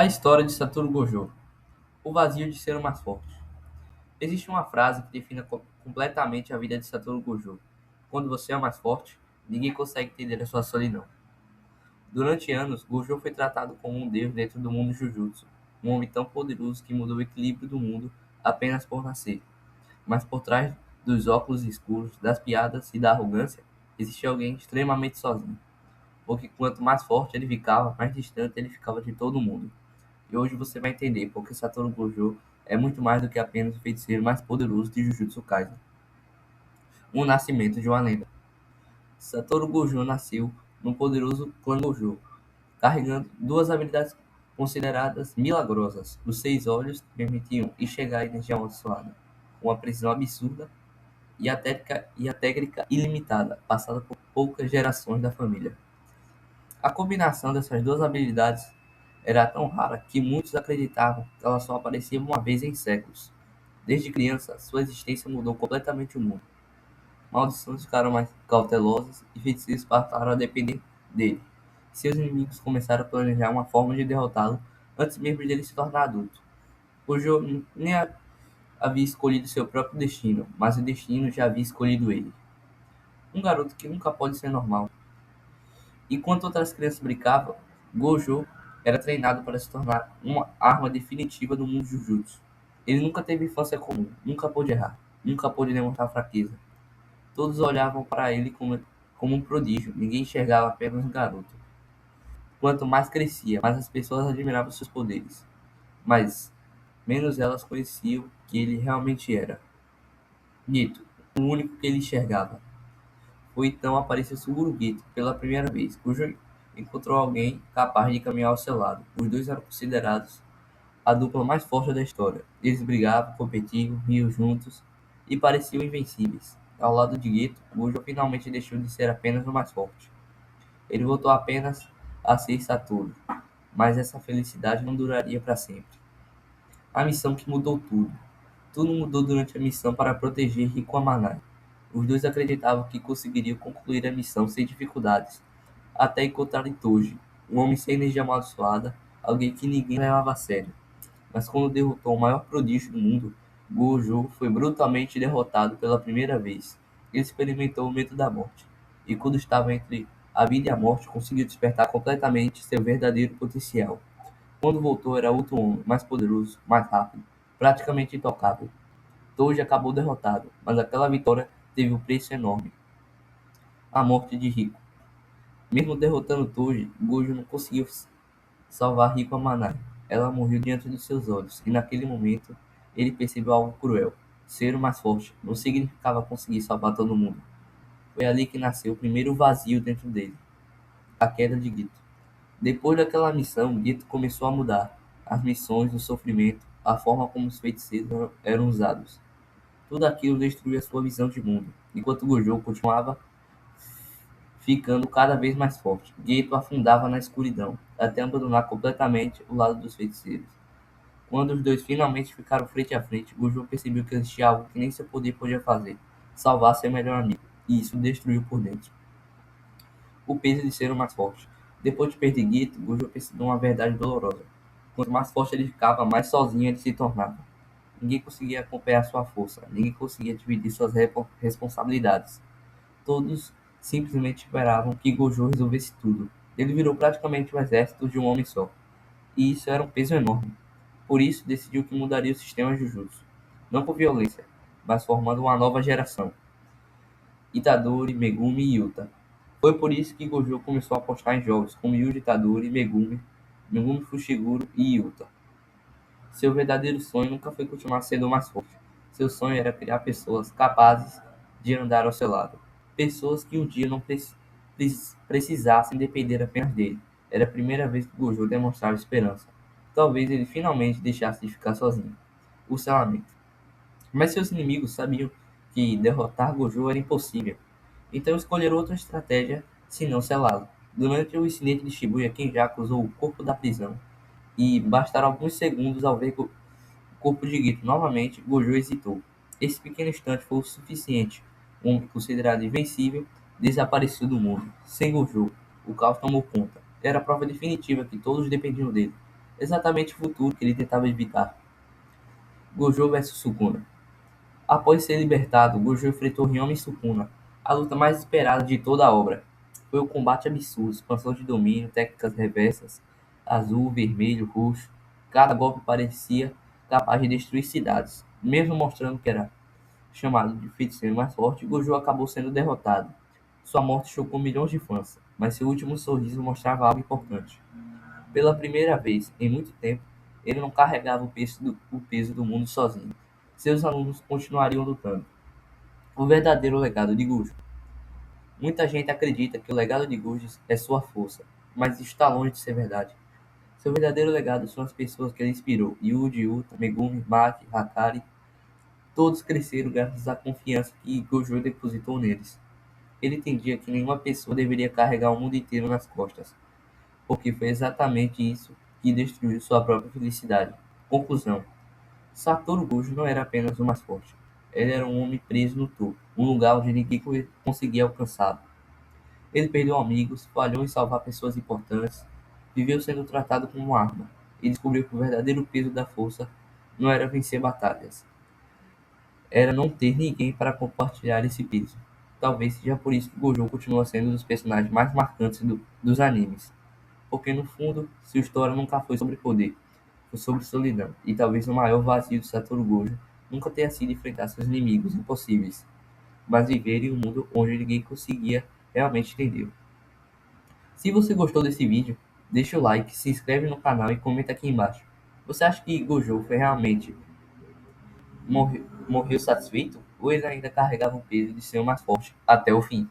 A história de Satoru Gojo, o vazio de ser o mais forte. Existe uma frase que define completamente a vida de Satoru Gojo. Quando você é o mais forte, ninguém consegue entender a sua solidão. Durante anos, Gojo foi tratado como um deus dentro do mundo Jujutsu, um homem tão poderoso que mudou o equilíbrio do mundo apenas por nascer. Mas por trás dos óculos escuros, das piadas e da arrogância, existia alguém extremamente sozinho. Porque quanto mais forte ele ficava, mais distante ele ficava de todo mundo. E hoje você vai entender porque Satoru Gojo é muito mais do que apenas o feiticeiro mais poderoso de Jujutsu Kaisen. O nascimento de uma lenda. Satoru Gojo nasceu no poderoso clã Gojo, carregando duas habilidades consideradas milagrosas. Os seis olhos que permitiam enxergar a energia amaldiçoada, uma precisão absurda e a técnica ilimitada, passada por poucas gerações da família. A combinação dessas duas habilidades era tão rara que muitos acreditavam que ela só aparecia uma vez em séculos. Desde criança, sua existência mudou completamente o mundo. Maldições ficaram mais cautelosas e feiticeiros passaram a depender dele. Seus inimigos começaram a planejar uma forma de derrotá-lo antes mesmo de ele se tornar adulto. Gojo nem havia escolhido seu próprio destino, mas o destino já havia escolhido ele. Um garoto que nunca pode ser normal. Enquanto outras crianças brincavam, Gojo era treinado para se tornar uma arma definitiva do mundo Jujutsu. Ele nunca teve infância comum, nunca pôde errar, nunca pôde demonstrar fraqueza. Todos olhavam para ele como um prodígio, ninguém enxergava apenas um garoto. Quanto mais crescia, mais as pessoas admiravam seus poderes, mas menos elas conheciam que ele realmente era. Nito, o único que ele enxergava. Foi então apareceu Suguru Geto pela primeira vez, cujo encontrou alguém capaz de caminhar ao seu lado. Os dois eram considerados a dupla mais forte da história. Eles brigavam, competiam, riam juntos e pareciam invencíveis. Ao lado de Geto, Gojo finalmente deixou de ser apenas o mais forte. Ele voltou apenas a ser Satoru, mas essa felicidade não duraria para sempre. A missão que mudou tudo. Tudo mudou durante a missão para proteger Rico Amanai. Os dois acreditavam que conseguiriam concluir a missão sem dificuldades, até encontrarem Toji, um homem sem energia amaldiçoada, alguém que ninguém levava a sério. Mas quando derrotou o maior prodígio do mundo, Gojo foi brutalmente derrotado pela primeira vez. Ele experimentou o medo da morte, e quando estava entre a vida e a morte, conseguiu despertar completamente seu verdadeiro potencial. Quando voltou, era outro homem, mais poderoso, mais rápido, praticamente intocável. Toji acabou derrotado, mas aquela vitória teve um preço enorme: a morte de Rico. Mesmo derrotando Toji, Gojo não conseguiu salvar Rico Amanai. Ela morreu diante dos seus olhos, e naquele momento ele percebeu algo cruel. Ser o mais forte não significava conseguir salvar todo mundo. Foi ali que nasceu o primeiro vazio dentro dele, a queda de Gito. Depois daquela missão, Gito começou a mudar. As missões, o sofrimento, a forma como os feiticeiros eram usados. Tudo aquilo destruía sua visão de mundo, enquanto Gojo continuava ficando cada vez mais forte. Gito afundava na escuridão, até abandonar completamente o lado dos feiticeiros. Quando os dois finalmente ficaram frente a frente, Gojo percebeu que existia algo que nem seu poder podia fazer: salvar seu melhor amigo, e isso o destruiu por dentro. O peso de ser o mais forte. Depois de perder Gito, Gojo percebeu uma verdade dolorosa. Quanto mais forte ele ficava, mais sozinho ele se tornava. Ninguém conseguia acompanhar sua força, ninguém conseguia dividir suas responsabilidades. Todos simplesmente esperavam que Gojo resolvesse tudo. Ele virou praticamente um exército de um homem só, e isso era um peso enorme. Por isso, decidiu que mudaria o sistema Jujutsu, não por violência, mas formando uma nova geração: Itadori, Megumi e Yuta. Foi por isso que Gojo começou a apostar em jogos como Yuji Itadori, Megumi Fushiguro e Yuta. Seu verdadeiro sonho nunca foi continuar sendo o mais forte. Seu sonho era criar pessoas capazes de andar ao seu lado. Pessoas que um dia não precisassem depender apenas dele. Era a primeira vez que Gojo demonstrava esperança. Talvez ele finalmente deixasse de ficar sozinho. O selamento. Mas seus inimigos sabiam que derrotar Gojo era impossível. Então escolheram outra estratégia senão selá-lo. Durante o incidente de Shibuya, Kenjaku usou o corpo da prisão. E bastaram alguns segundos ao ver o corpo de Gito novamente, Gojo hesitou. Esse pequeno instante foi o suficiente. Um homem considerado invencível desapareceu do mundo. Sem Gojo, o caos tomou conta. Era a prova definitiva que todos dependiam dele. exatamente o futuro que ele tentava evitar. Gojo versus Sukuna. Após ser libertado, Gojo enfrentou Ryoma e Sukuna, a luta mais esperada de toda a obra. Foi um combate absurdo, expansão de domínio, técnicas reversas, azul, vermelho, roxo. Cada golpe parecia capaz de destruir cidades. Mesmo mostrando que era chamado de feiticeiro mais forte, Gojo acabou sendo derrotado. Sua morte chocou milhões de fãs, mas seu último sorriso mostrava algo importante. Pela primeira vez em muito tempo, ele não carregava o peso do mundo sozinho. Seus alunos continuariam lutando. O verdadeiro legado de Gojo. Muita gente acredita que o legado de Gojo é sua força, mas isso está longe de ser verdade. Seu verdadeiro legado são as pessoas que ele inspirou. Yuji, Uta, Megumi, Maki, Hakari. Todos cresceram graças à confiança que Gojo depositou neles. Ele entendia que nenhuma pessoa deveria carregar o mundo inteiro nas costas, porque foi exatamente isso que destruiu sua própria felicidade. Conclusão: Satoru Gojo não era apenas o mais forte. Ele era um homem preso no topo, um lugar onde ninguém conseguia alcançá-lo. Ele perdeu amigos, falhou em salvar pessoas importantes, viveu sendo tratado como uma arma, e descobriu que o verdadeiro peso da força não era vencer batalhas, era não ter ninguém para compartilhar esse peso. Talvez seja por isso que Gojo continua sendo um dos personagens mais marcantes dos animes. Porque no fundo, sua história nunca foi sobre poder, foi sobre solidão. E talvez o maior vazio de Satoru Gojo nunca tenha sido enfrentar seus inimigos impossíveis, mas viver em um mundo onde ninguém conseguia realmente entender. Se você gostou desse vídeo, deixa o like, se inscreve no canal e comenta aqui embaixo. Você acha que Gojo foi realmente morreu satisfeito ou ele ainda carregava o peso de ser o mais forte até o fim?